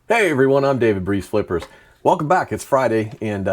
Hey everyone, I'm David Breeze Flippers. Welcome back. It's Friday, and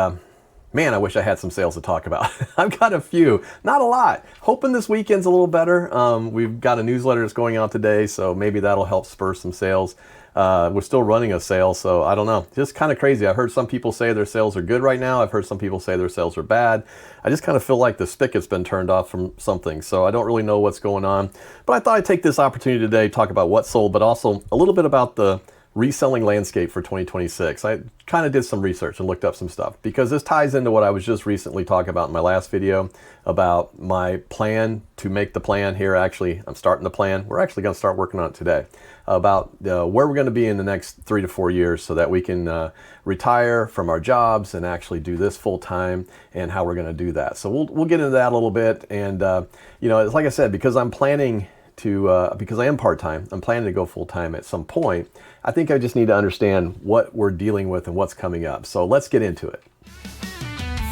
man, I wish I had some sales to talk about. I've got a few, not a lot. Hoping this weekend's a little better. We've got a newsletter that's going out today, so maybe that'll help spur some sales. We're still running a sale, so I don't know. Just kind of crazy. I've heard some people say their sales are good right now. I've heard some people say their sales are bad. I just kind of feel like the spigot's been turned off from something, so I don't really know what's going on. But I thought I'd take this opportunity today to talk about what sold, but also a little bit about the reselling landscape for 2026. I kind of did some research and looked up some stuff because this ties into what I was just recently talking about in my last video about my plan to make the plan here. Actually, I'm starting the plan. We're actually going to start working on it today about where we're going to be in the next 3 to 4 years so that we can retire from our jobs and actually do this full time and how we're going to do that. So we'll get into that a little bit. And, it's like I said, because I'm planning because I am part-time, I'm planning to go full-time at some point. I think I just need to understand what we're dealing with and what's coming up. So let's get into it.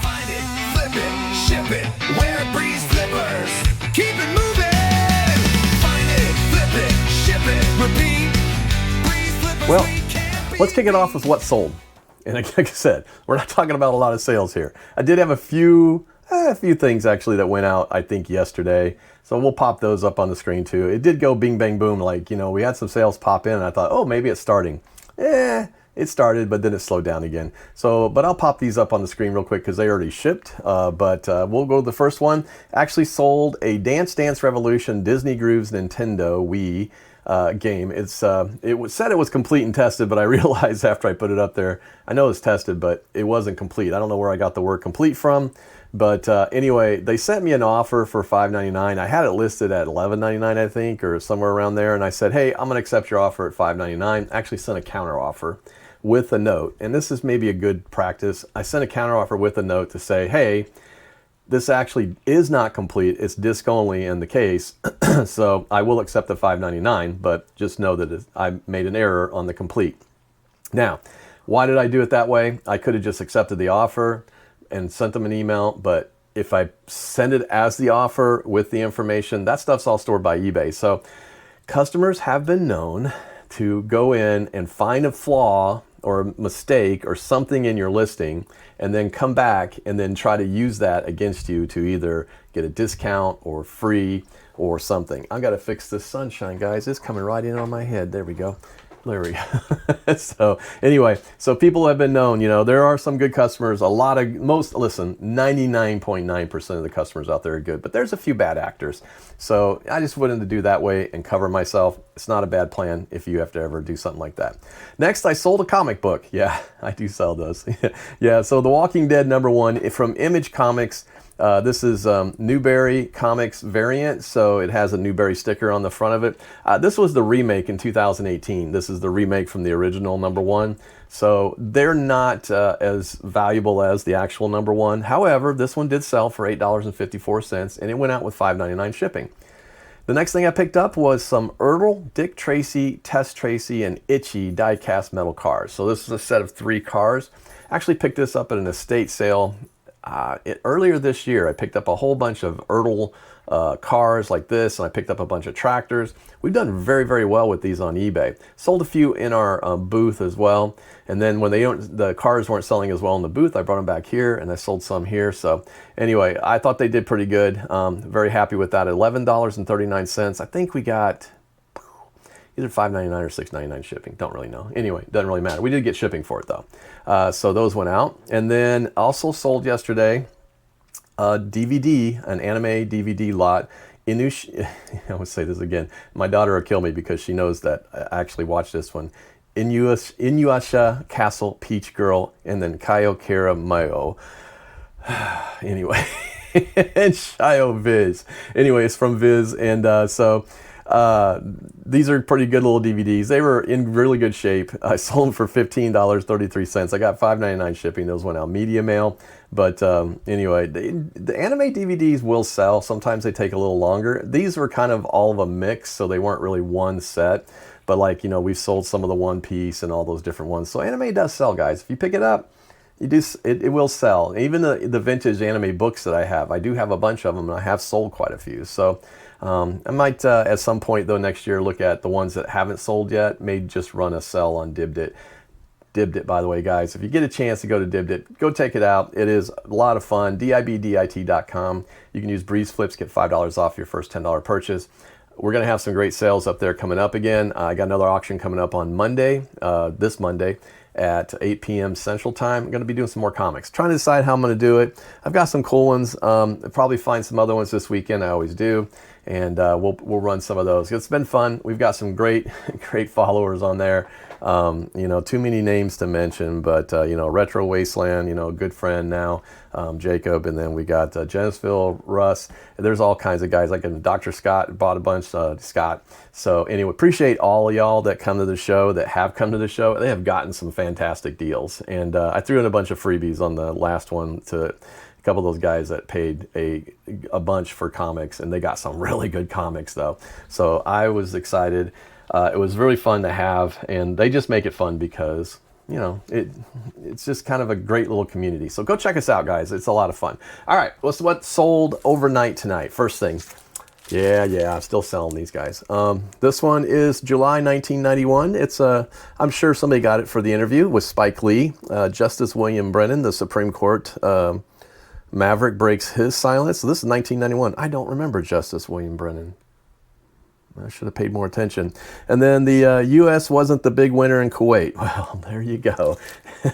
Find it, flip it, ship it, wear Breeze Flippers. Keep it moving. Find it, flip it, ship it, repeat. Breeze Flippers. Well, let's kick it off with what sold. And like I said, we're not talking about a lot of sales here. I did have a few things actually that went out, I think, yesterday. So we'll pop those up on the screen too. It did go bing, bang, boom. Like, we had some sales pop in and I thought, oh, maybe it's starting. It started, but then it slowed down again. But I'll pop these up on the screen real quick because they already shipped. But we'll go to the first one. Actually sold a Dance Dance Revolution Disney Grooves Nintendo Wii game. It said it was complete and tested, but I realized after I put it up there, I know it's tested, but it wasn't complete. I don't know where I got the word complete from. But anyway, they sent me an offer for $5.99. I had it listed at $11.99, I think, or somewhere around there. And I said, hey, I'm going to accept your offer at $5.99. Actually sent a counter offer with a note. And this is maybe a good practice. I sent a counter offer with a note to say, hey, this actually is not complete. It's disc only in the case. So I will accept the $5.99, but just know that I made an error on the complete. Now, why did I do it that way? I could have just accepted the offer and sent them an email, but if I send it as the offer with the information, that stuff's all stored by eBay. So customers have been known to go in and find a flaw or a mistake or something in your listing and then come back and then try to use that against you to either get a discount or free or something. I've got to fix this sunshine, guys. It's coming right in on my head. There we go. There we go. So anyway, so people have been known, there are some good customers, 99.9% of the customers out there are good, but there's a few bad actors. So I just wanted to do that way and cover myself. It's not a bad plan if you have to ever do something like that. Next, I sold a comic book. Yeah, I do sell those. Yeah, so The Walking Dead #1 from Image Comics. This is Newberry Comics variant, so it has a Newberry sticker on the front of it. This was the remake in 2018. This is the remake from the original #1. So they're not as valuable as the actual #1. However, this one did sell for $8.54, and it went out with $5.99 shipping. The next thing I picked up was some Ertl, Dick Tracy, Tess Tracy, and Itchy die-cast metal cars. So this is a set of 3 cars. Actually picked this up at an estate sale. Earlier this year, I picked up a whole bunch of Ertl cars like this, and I picked up a bunch of tractors. We've done very, very well with these on eBay. Sold a few in our booth as well. And then when the cars weren't selling as well in the booth, I brought them back here and I sold some here. So anyway, I thought they did pretty good. Very happy with that. $11.39. I think we got either $5.99 or $6.99 shipping. Don't really know. Anyway, doesn't really matter. We did get shipping for it though. So those went out. And then also sold yesterday a DVD, an anime DVD lot. I would say this again. My daughter will kill me because she knows that I actually watched this one. Inuyasha Castle Peach Girl and then Kayokera Mayo. Anyway, and Shio Viz. Anyway, it's from Viz. And these are pretty good little DVDs. They were in really good shape. I sold them for $15.33. I got $5.99 shipping. Those went out media mail. But anyway, the anime DVDs will sell. Sometimes they take a little longer. These were kind of all of a mix, so they weren't really one set. But we've sold some of the One Piece and all those different ones. So anime does sell, guys. If you pick it up, it will sell. Even the vintage anime books that I do have a bunch of them, and I have sold quite a few. So I might at some point though next year look at the ones that haven't sold yet. May just run a sell on Dibdit. Dibbed by the way, guys. If you get a chance to go to Dibbed, go check it out. It is a lot of fun. DIBDIT.com. You can use Breeze Flips, get $5 off your first $10 purchase. We're going to have some great sales up there coming up again. I got another auction coming up on Monday, this Monday at 8 p.m. Central Time. I'm going to be doing some more comics. Trying to decide how I'm going to do it. I've got some cool ones. I'll probably find some other ones this weekend. I always do. And we'll run some of those. It's been fun. We've got some great followers on there. Too many names to mention, but Retro Wasteland, good friend now, Jacob, and then we got Genesville, Russ. There's all kinds of guys, like Dr. Scott bought a bunch, Scott. So anyway, appreciate all of y'all that come to the show, that have come to the show. They have gotten some fantastic deals, and I threw in a bunch of freebies on the last one to a couple of those guys that paid a bunch for comics, and they got some really good comics though. So I was excited. It was really fun to have, and they just make it fun because, it's just kind of a great little community. So go check us out, guys. It's a lot of fun. All right, what sold overnight tonight? First thing. Yeah, I'm still selling these guys. This one is July 1991. It's I'm sure somebody got it for the interview with Spike Lee. Justice William Brennan, the Supreme Court Maverick, breaks his silence. So this is 1991. I don't remember Justice William Brennan. I should have paid more attention. And then the U.S. wasn't the big winner in Kuwait. Well, there you go.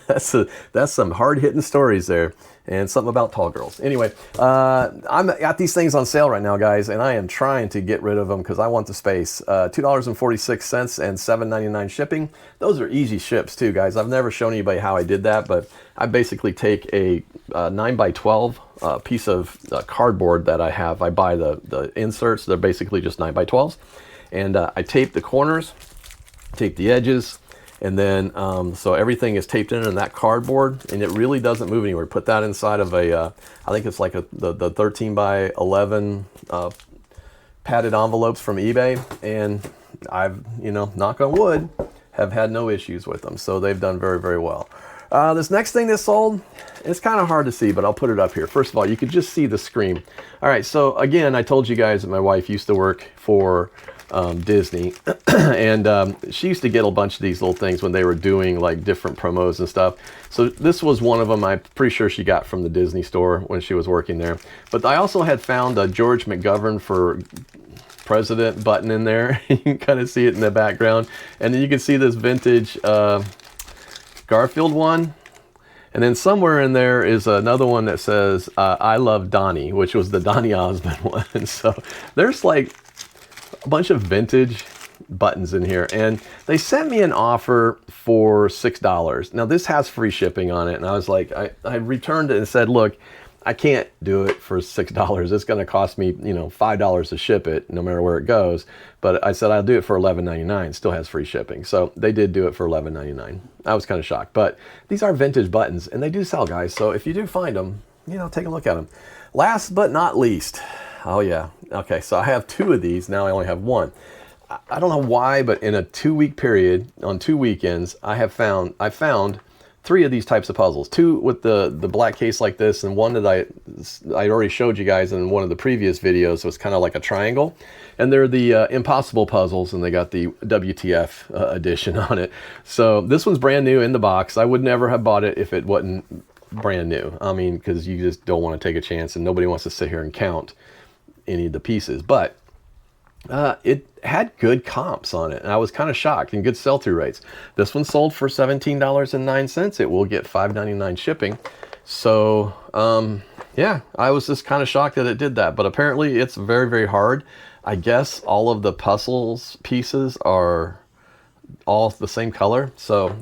That's some hard-hitting stories there, and something about tall girls. Anyway, I'm got these things on sale right now, guys, and I am trying to get rid of them because I want the space. $2.46 and $7.99 shipping. Those are easy ships too, guys. I've never shown anybody how I did that, but I basically take a 9x12 piece of cardboard that I have. I buy the inserts. They're basically just 9x12s. And I tape the corners, tape the edges, and then so everything is taped in that cardboard, and it really doesn't move anywhere. Put that inside of I think it's like the 13 by 11 padded envelopes from eBay, and I've, knock on wood, have had no issues with them. So they've done very, very well. This next thing that sold, it's kind of hard to see, but I'll put it up here. First of all, you could just see the screen. All right, so again, I told you guys that my wife used to work for Disney, and she used to get a bunch of these little things when they were doing like different promos and stuff. So this was one of them. I'm pretty sure she got from the Disney store when she was working there. But I also had found a George McGovern for President button in there. You can kind of see it in the background, and then you can see this vintage Garfield one. And then somewhere in there is another one that says, I love Donnie, which was the Donnie Osmond one. So there's like a bunch of vintage buttons in here. And they sent me an offer for $6. Now this has free shipping on it. And I was like, I returned it and said, look, I can't do it for $6. It's going to cost me, $5 to ship it, no matter where it goes. But I said I'll do it for $11.99. Still has free shipping. So they did do it for $11.99. I was kind of shocked. But these are vintage buttons, and they do sell, guys. So if you do find them, take a look at them. Last but not least, oh yeah, okay. So I have two of these. Now I only have one. I don't know why, but in a 2-week period, on 2 weekends, I found 3 of these types of puzzles. 2 with the black case like this, and one that I already showed you guys in one of the previous videos. So it's kind of like a triangle, and they're the impossible puzzles, and they got the WTF edition on it. So this one's brand new in the box. I would never have bought it if it wasn't brand new. I mean, because you just don't want to take a chance, and nobody wants to sit here and count any of the pieces. But it had good comps on it, and I was kind of shocked, and good sell-through rates. This one sold for $17.09. It will get $5.99 shipping. So yeah, I was just kind of shocked that it did that, but apparently it's very, very hard. I guess all of the puzzles pieces are all the same color, so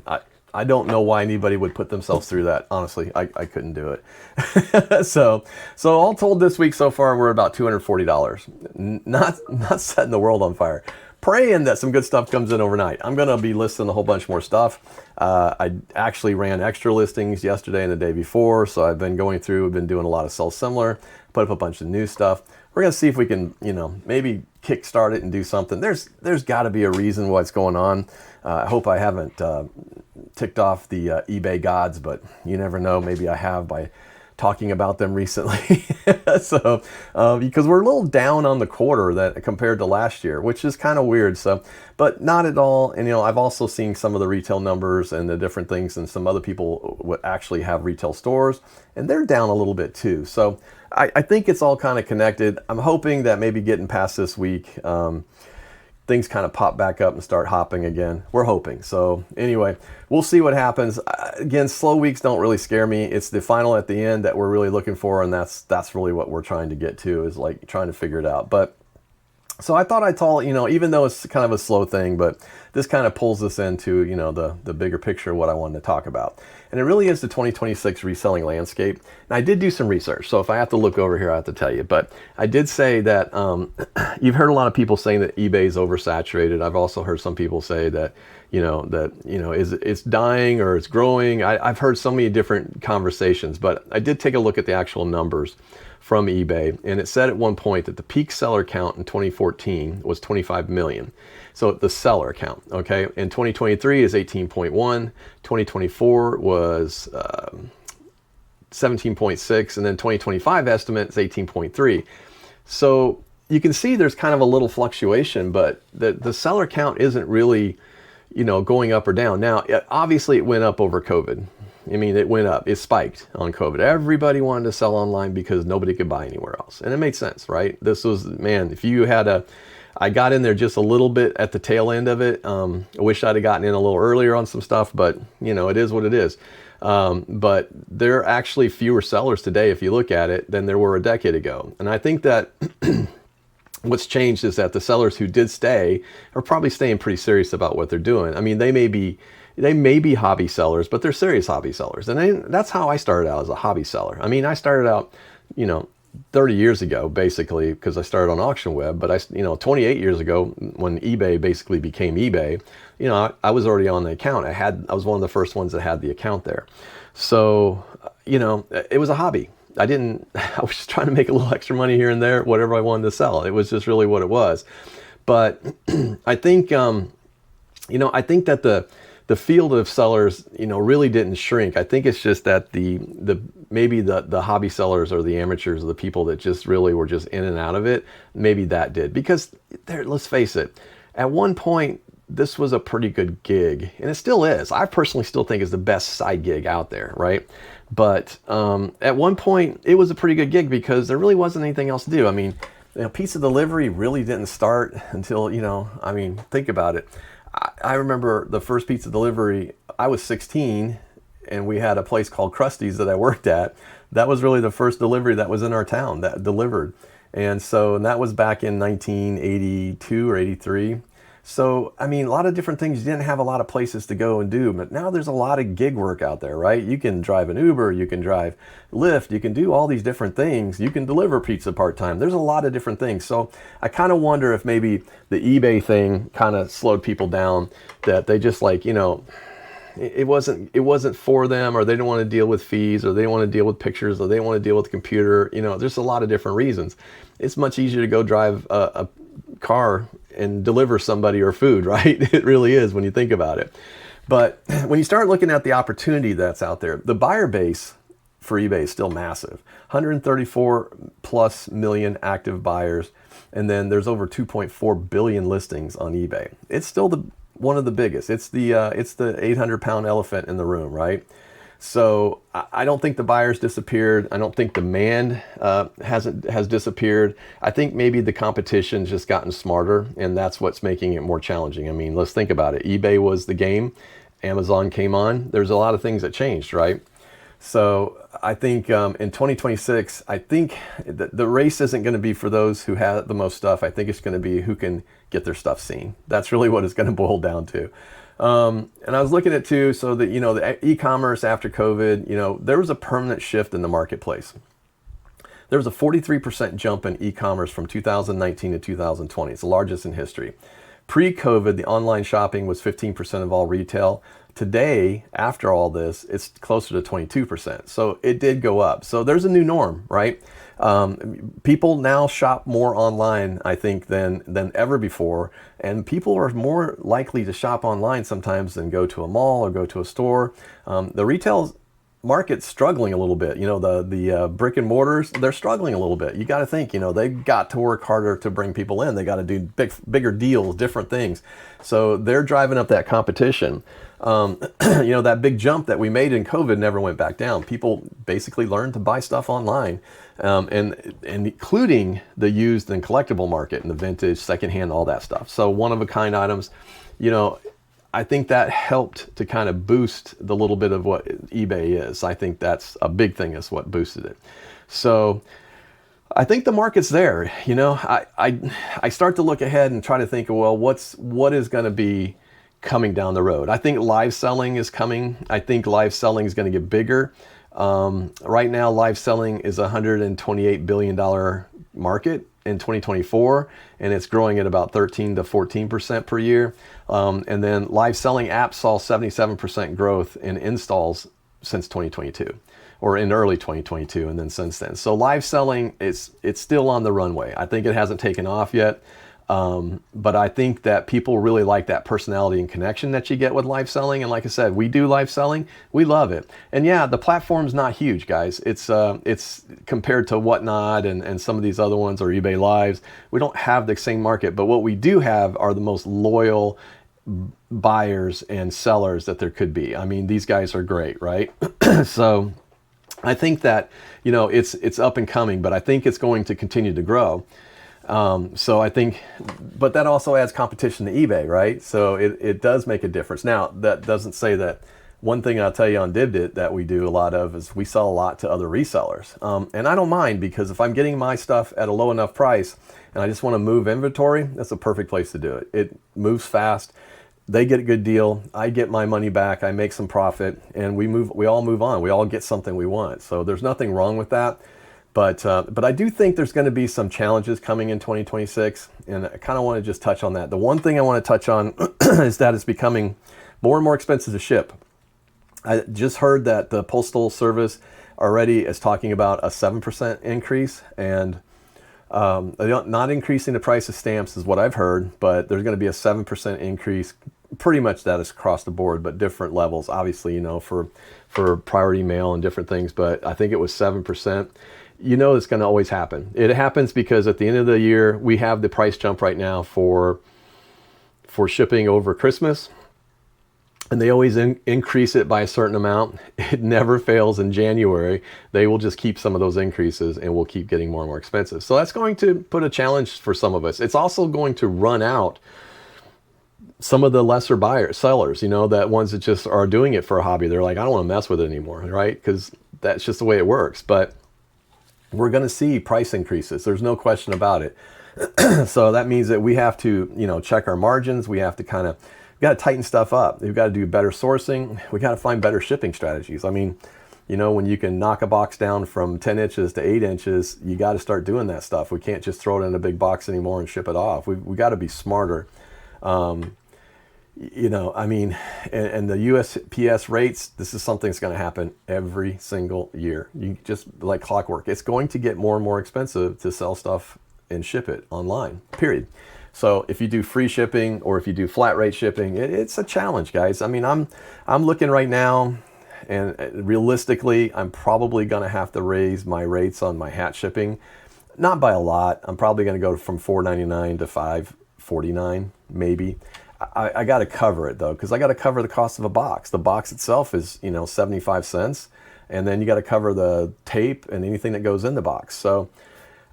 I don't know why anybody would put themselves through that. Honestly, I couldn't do it. So all told this week so far, we're about $240. Not setting the world on fire. Praying that some good stuff comes in overnight. I'm going to be listing a whole bunch more stuff. I actually ran extra listings yesterday and the day before, so I've been going through, we've been doing a lot of sell similar, put up a bunch of new stuff. We're going to see if we can, maybe kickstart it and do something. There's got to be a reason what's going on. I hope I haven't ticked off the eBay gods, but you never know. Maybe I have by talking about them recently. So, because we're a little down on the quarter that compared to last year, which is kind of weird. So, but not at all. And, I've also seen some of the retail numbers and the different things, and some other people would actually have retail stores, and they're down a little bit too. So I think it's all kind of connected. I'm hoping that maybe getting past this week, things kind of pop back up and start hopping again. We're hoping. So anyway, we'll see what happens. Again, slow weeks don't really scare me. It's the final at the end that we're really looking for, and that's really what we're trying to get to, is like trying to figure it out. But so I thought I'd tell, even though it's kind of a slow thing, but this kind of pulls us into, the bigger picture of what I wanted to talk about. And it really is the 2026 reselling landscape. And I did do some research, so if I have to look over here, I have to tell you. But I did say that you've heard a lot of people saying that eBay is oversaturated. I've also heard some people say that, it's dying or it's growing. I've heard so many different conversations, but I did take a look at the actual numbers from eBay, and it said at one point that the peak seller count in 2014 was 25 million. So the seller count, okay? In 2023 is 18.1, 2024 was 17.6, and then 2025 estimate is 18.3. So you can see there's kind of a little fluctuation, but the seller count isn't really, going up or down. Now, obviously it went up over COVID. I mean, it went up, it spiked on COVID. Everybody wanted to sell online because nobody could buy anywhere else. And it made sense, right? This was, man, if you had I got in there just a little bit at the tail end of it. I wish I'd have gotten in a little earlier on some stuff, but it is what it is. But there are actually fewer sellers today, if you look at it, than there were a decade ago. And I think that what's changed is that the sellers who did stay are probably staying pretty serious about what they're doing. I mean, they may be hobby sellers, but they're serious hobby sellers. And that's how I started out, as a hobby seller. I mean, I started out, 30 years ago, basically, because I started on Auction Web, but 28 years ago, when eBay basically became eBay, I was already on the account. I was one of the first ones that had the account there. So, it was a hobby. I was just trying to make a little extra money here and there, whatever I wanted to sell. It was just really what it was. But I think, I think that the field of sellers, really didn't shrink. I think it's just that maybe the hobby sellers or the amateurs or the people that just really were just in and out of it, maybe that did. Because let's face it, at one point, this was a pretty good gig, and it still is. I personally still think it's the best side gig out there, right? But at one point, it was a pretty good gig because there really wasn't anything else to do. I mean, pizza delivery really didn't start until, think about it. I remember the first pizza delivery, I was 16, and we had a place called Krusty's that I worked at. That was really the first delivery that was in our town that delivered. And that was back in 1982 or 83. So, a lot of different things. You didn't have a lot of places to go and do, but now there's a lot of gig work out there, right? You can drive an Uber, you can drive Lyft, you can do all these different things. You can deliver pizza part-time. There's a lot of different things. So I kind of wonder if maybe the eBay thing kind of slowed people down, that they just it wasn't for them, or they didn't want to deal with fees, or they didn't want to deal with pictures, or they didn't want to deal with the computer. There's a lot of different reasons. It's much easier to go drive a car and deliver somebody or food, right? It really is when you think about it. But when you start looking at the opportunity that's out there, the buyer base for eBay is still massive. 134 plus million active buyers. And then there's over 2.4 billion listings on eBay. It's still one of the biggest. It's the 800-pound elephant in the room, right? So I don't think the buyers disappeared. I don't think demand has disappeared. I think maybe the competition's just gotten smarter, and that's what's making it more challenging. Let's think about it. eBay was the game. Amazon came on. There's a lot of things that changed, right? So I think in 2026, I think the race isn't going to be for those who have the most stuff. I think it's going to be who can get their stuff seen. That's really what it's going to boil down to. And I was looking at too, so that, the e-commerce after COVID, there was a permanent shift in the marketplace. There was a 43% jump in e-commerce from 2019 to 2020. It's the largest in history. Pre-COVID, the online shopping was 15% of all retail. Today, after all this, it's closer to 22%. So it did go up. So there's a new norm, right? People now shop more online, I think, than ever before. And people are more likely to shop online sometimes than go to a mall or go to a store. The retail market's struggling a little bit. You know, the brick and mortars, they're struggling a little bit. You got to think, you know, they've got to work harder to bring people in. They got to do bigger deals, different things. So they're driving up that competition. You know, that big jump that we made in COVID never went back down. People basically learned to buy stuff online, and including the used and collectible market and the vintage, secondhand, all that stuff. So one of a kind items, you know, I think that helped to kind of boost the little bit of what eBay is. I think that's a big thing, is what boosted it. So I think the market's there. You know, I start to look ahead and try to think, well, what is going to be coming down the road? I think live selling is coming. I think live selling is going to get bigger. Right now, live selling is a $128 billion market in 2024, and it's growing at about 13 to 14% per year. And then live selling apps saw 77% growth in installs since 2022, or in early 2022, and then since then. So live selling, it's still on the runway. I think it hasn't taken off yet. But I think that people really like that personality and connection that you get with live selling. And like I said, we do live selling. We love it. And yeah, the platform's not huge, guys. It's compared to Whatnot and some of these other ones, or eBay Lives. We don't have the same market, but what we do have are the most loyal buyers and sellers that there could be. I mean, these guys are great, right? So I think that, you know, it's up and coming, but I think it's going to continue to grow. So I think, but that also adds competition to eBay, right? So it does make a difference. Now, that doesn't say that. One thing I'll tell you on DibDit that we do a lot of is we sell a lot to other resellers. And I don't mind, because if I'm getting my stuff at a low enough price and I just want to move inventory, that's a perfect place to do it. It moves fast. They get a good deal. I get my money back. I make some profit, and we all move on. We all get something we want. So there's nothing wrong with that. But I do think there's going to be some challenges coming in 2026, and I kind of want to just touch on that. The one thing I want to touch on is that it's becoming more and more expensive to ship. I just heard that the Postal Service already is talking about a 7% increase, and not increasing the price of stamps is what I've heard, but there's going to be a 7% increase. Pretty much that is across the board, but different levels, obviously, you know, for priority mail and different things. But I think it was 7%. You know, it's going to always happen. It happens because at the end of the year, we have the price jump right now for shipping over Christmas, and they always increase it by a certain amount. It never fails in January. They will just keep some of those increases, and we'll keep getting more and more expensive. So that's going to put a challenge for some of us. It's also going to run out some of the lesser sellers, you know, that ones that just are doing it for a hobby. They're like, I don't want to mess with it anymore, right? Because that's just the way it works. But we're going to see price increases. There's no question about it. So that means that we have to, you know, check our margins. We have to we got to tighten stuff up. We've got to do better sourcing. We got to find better shipping strategies. I mean, you know, when you can knock a box down from 10 inches to 8 inches, you got to start doing that stuff. We can't just throw it in a big box anymore and ship it off. We got to be smarter. You know, I mean, and the USPS rates, this is something that's going to happen every single year. You just like clockwork. It's going to get more and more expensive to sell stuff and ship it online, period. So if you do free shipping or if you do flat rate shipping, it's a challenge, guys. I mean, I'm looking right now, and realistically, I'm probably going to have to raise my rates on my hat shipping. Not by a lot. I'm probably going to go from $4.99 to $5.49, maybe. I got to cover it though, because I got to cover the cost of a box. The box itself is, you know, 75 cents. And then you got to cover the tape and anything that goes in the box. So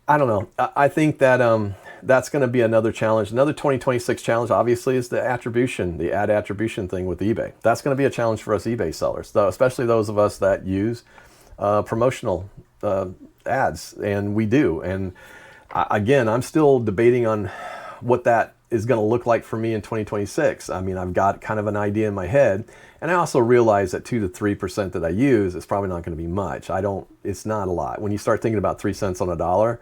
I don't know. I think that that's going to be another challenge. Another 2026 challenge, obviously, is the ad attribution thing with eBay. That's going to be a challenge for us eBay sellers, though, especially those of us that use promotional ads. And we do. And again, I'm still debating on what that is going to look like for me in 2026. I mean, I've got kind of an idea in my head, and I also realize that 2 to 3% that I use is probably not going to be much. It's not a lot. When you start thinking about 3 cents on a dollar,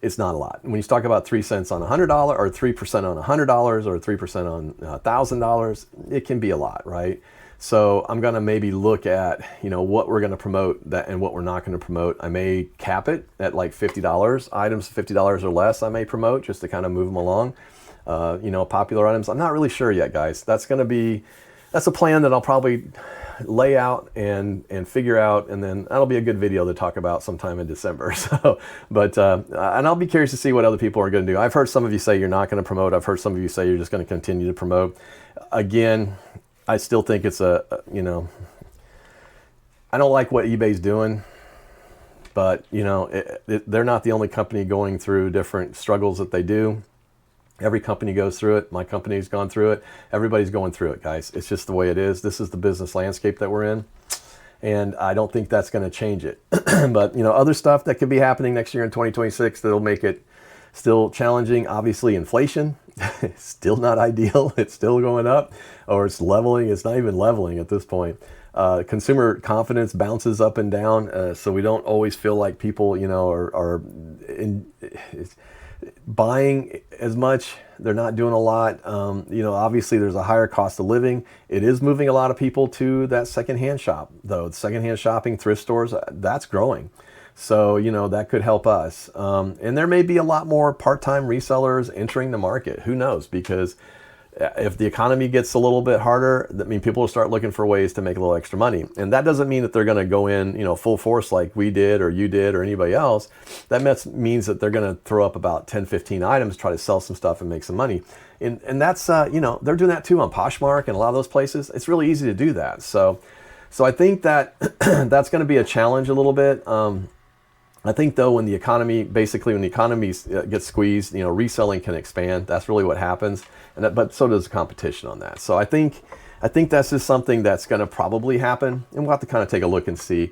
it's not a lot. When you talk about 3 cents on $100 or 3% on $100 or 3% on $1,000, it can be a lot, right? So I'm going to maybe look at, you know, what we're going to promote that and what we're not going to promote. I may cap it at like $50. Items $50 or less I may promote just to kind of move them along. You know, popular items. I'm not really sure yet, guys. That's a plan that I'll probably lay out and figure out, and then that'll be a good video to talk about sometime in December. So, but and I'll be curious to see what other people are going to do. I've heard some of you say you're not going to promote. I've heard some of you say you're just going to continue to promote. Again, I still think it's I don't like what eBay's doing, but they're not the only company going through different struggles that they do. Every company goes through it. My company's gone through it. Everybody's going through it, guys. It's just the way it is. This is the business landscape that we're in, and I don't think that's going to change it. But other stuff that could be happening next year in 2026 that'll make it still challenging. Obviously, inflation is still not ideal. It's still going up, or it's leveling. It's not even leveling at this point. Consumer confidence bounces up and down, so we don't always feel like people, are buying as much. They're not doing a lot. Obviously there's a higher cost of living. It is moving a lot of people to that secondhand shop, though. Secondhand shopping, thrift stores, that's growing. So, that could help us. And there may be a lot more part-time resellers entering the market. Who knows? Because if the economy gets a little bit harder, people will start looking for ways to make a little extra money. And that doesn't mean that they're going to go in, full force like we did or you did or anybody else. That means that they're going to throw up about 10, 15 items, try to sell some stuff and make some money. And that's, they're doing that too on Poshmark and a lot of those places. It's really easy to do that. So I think that that's going to be a challenge a little bit. I think though, when the economy gets squeezed, reselling can expand. That's really what happens. But so does the competition on that. So I think that's just something that's going to probably happen, and we'll have to kind of take a look and see.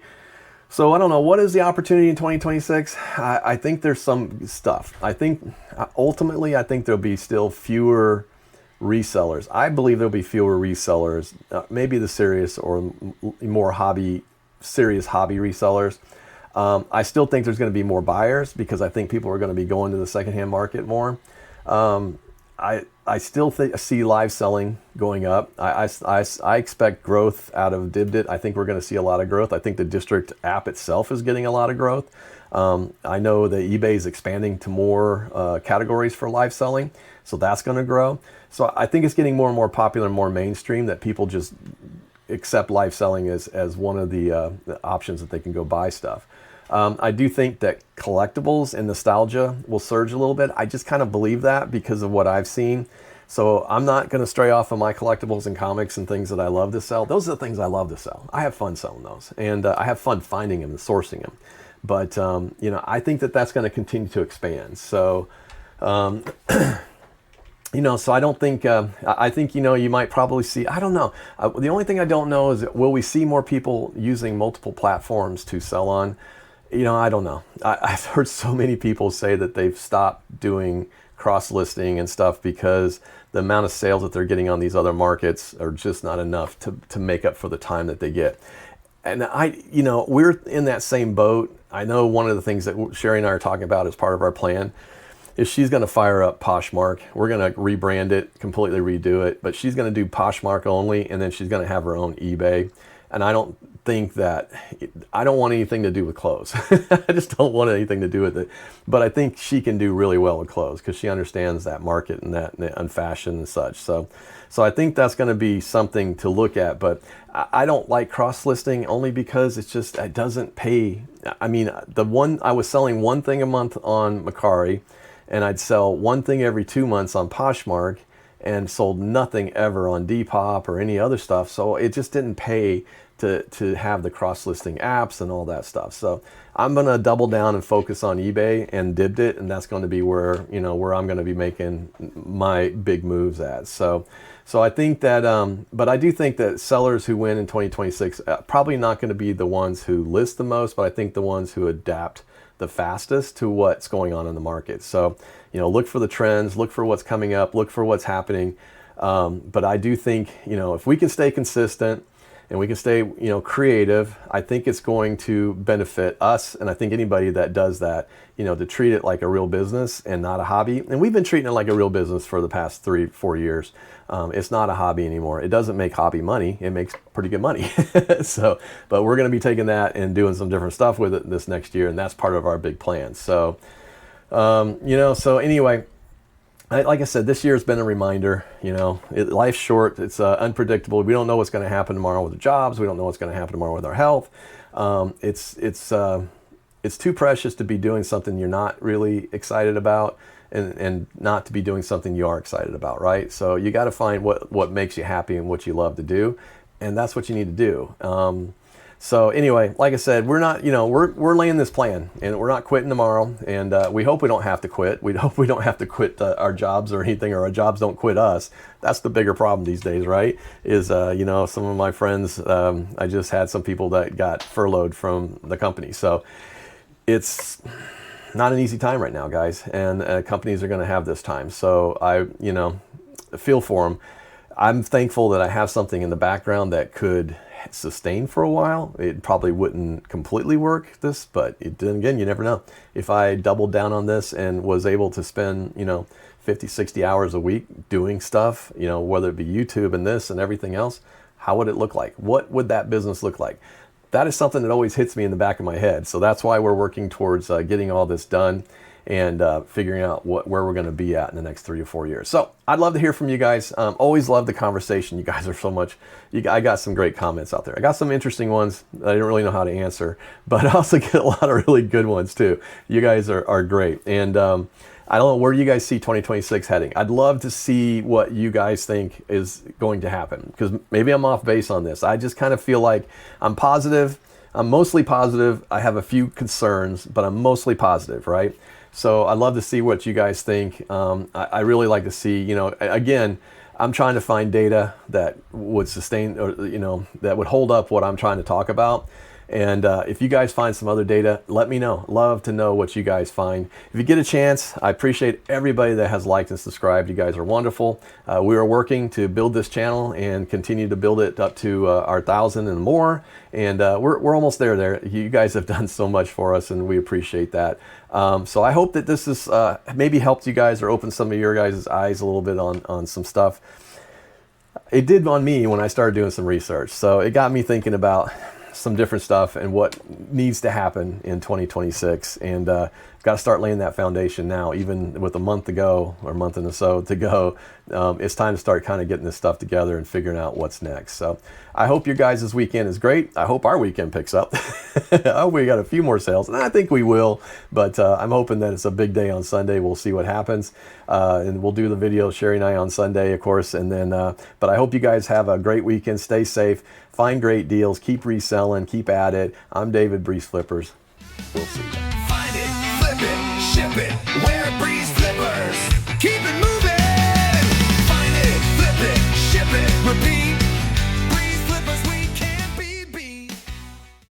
So I don't know, what is the opportunity in 2026? I think there's some stuff. I think ultimately, there'll be still fewer resellers. I believe there'll be fewer resellers, maybe the serious or more serious hobby resellers. I still think there's going to be more buyers because I think people are going to be going to the secondhand market more. I still see live selling going up. I expect growth out of Dibdit. I think we're going to see a lot of growth. I think the district app itself is getting a lot of growth. I know that eBay is expanding to more categories for live selling, so that's going to grow. So I think it's getting more and more popular and more mainstream that people just accept live selling as one of the options that they can go buy stuff. I do think that collectibles and nostalgia will surge a little bit. I just kind of believe that because of what I've seen. So I'm not going to stray off of my collectibles and comics and things that I love to sell. Those are the things I love to sell. I have fun selling those, and I have fun finding them and sourcing them. But I think that that's going to continue to expand. So so I don't think, I think, you might probably see, I don't know. The only thing I don't know is, will we see more people using multiple platforms to sell on? I don't know. I've heard so many people say that they've stopped doing cross-listing and stuff because the amount of sales that they're getting on these other markets are just not enough to make up for the time that they get. And we're in that same boat. I know one of the things that Sherry and I are talking about as part of our plan is she's going to fire up Poshmark. We're going to rebrand it, completely redo it, but she's going to do Poshmark only, and then she's going to have her own eBay. And I don't want anything to do with clothes. I just don't want anything to do with it. But I think she can do really well with clothes because she understands that market and fashion and such. So I think that's going to be something to look at. But I don't like cross-listing only because it doesn't pay. I was selling one thing a month on Mercari, and I'd sell one thing every 2 months on Poshmark, and sold nothing ever on Depop or any other stuff. So it just didn't pay to have the cross-listing apps and all that stuff. So I'm going to double down and focus on eBay and Dibdit, and that's going to be where I'm going to be making my big moves at. So I think that, but I do think that sellers who win in 2026 probably not going to be the ones who list the most, but I think the ones who adapt the fastest to what's going on in the market. So, look for the trends, look for what's coming up, look for what's happening. But I do think, if we can stay consistent and we can stay, creative, I think it's going to benefit us. And I think anybody that does that, to treat it like a real business and not a hobby. And we've been treating it like a real business for the past 3-4 years. It's not a hobby anymore. It doesn't make hobby money. It makes pretty good money. But we're going to be taking that and doing some different stuff with it this next year. And that's part of our big plan. So, so anyway, like I said, this year has been a reminder. Life's short. It's unpredictable. We don't know what's going to happen tomorrow with the jobs. We don't know what's going to happen tomorrow with our health. It's too precious to be doing something you're not really excited about, and not to be doing something you are excited about, right? So you got to find what makes you happy and what you love to do, and that's what you need to do. So anyway, like I said, we're not, we're laying this plan, and we're not quitting tomorrow, and we hope we don't have to quit. We hope we don't have to quit our jobs or anything, or our jobs don't quit us. That's the bigger problem these days, right? Is, some of my friends, I just had some people that got furloughed from the company. So it's not an easy time right now, guys, and companies are going to have this time. So I, feel for them. I'm thankful that I have something in the background that could sustain for a while. It probably wouldn't completely work this, but then again, you never know. If I doubled down on this and was able to spend, 50, 60 hours a week doing stuff, whether it be YouTube and this and everything else, how would it look like? What would that business look like? That is something that always hits me in the back of my head. So that's why we're working towards getting all this done and figuring out where we're going to be at in the next 3 to 4 years. So I'd love to hear from you guys. Always love the conversation. You guys are so much. I got some great comments out there. I got some interesting ones that I didn't really know how to answer, but I also get a lot of really good ones too. You guys are great. And I don't know, where do you guys see 2026 heading? I'd love to see what you guys think is going to happen, because maybe I'm off base on this. I just kind of feel like I'm positive. I'm mostly positive. I have a few concerns, but I'm mostly positive, right? So I'd love to see what you guys think. I really like to see, again, I'm trying to find data that would sustain, or, that would hold up what I'm trying to talk about. And if you guys find some other data, let me know. Love to know what you guys find. If you get a chance, I appreciate everybody that has liked and subscribed. You guys are wonderful. We are working to build this channel and continue to build it up to our 1,000 and more. And we're almost there. You guys have done so much for us, and we appreciate that. So I hope that this has maybe helped you guys or opened some of your guys' eyes a little bit on some stuff. It did on me when I started doing some research. So it got me thinking about some different stuff and what needs to happen in 2026, and got to start laying that foundation now. Even with a month to go, or a month and so to go, it's time to start kind of getting this stuff together and figuring out what's next. So I hope your guys' weekend is great. I hope our weekend picks up. I hope we got a few more sales, and I think we will, but I'm hoping that it's a big day on Sunday. We'll see what happens, and we'll do the video, Sherry and I, on Sunday, of course, and then but I hope you guys have a great weekend. Stay safe, find great deals, keep reselling, keep at it. I'm David, Breeze Flippers. We'll see you. Find it, flip it, ship it.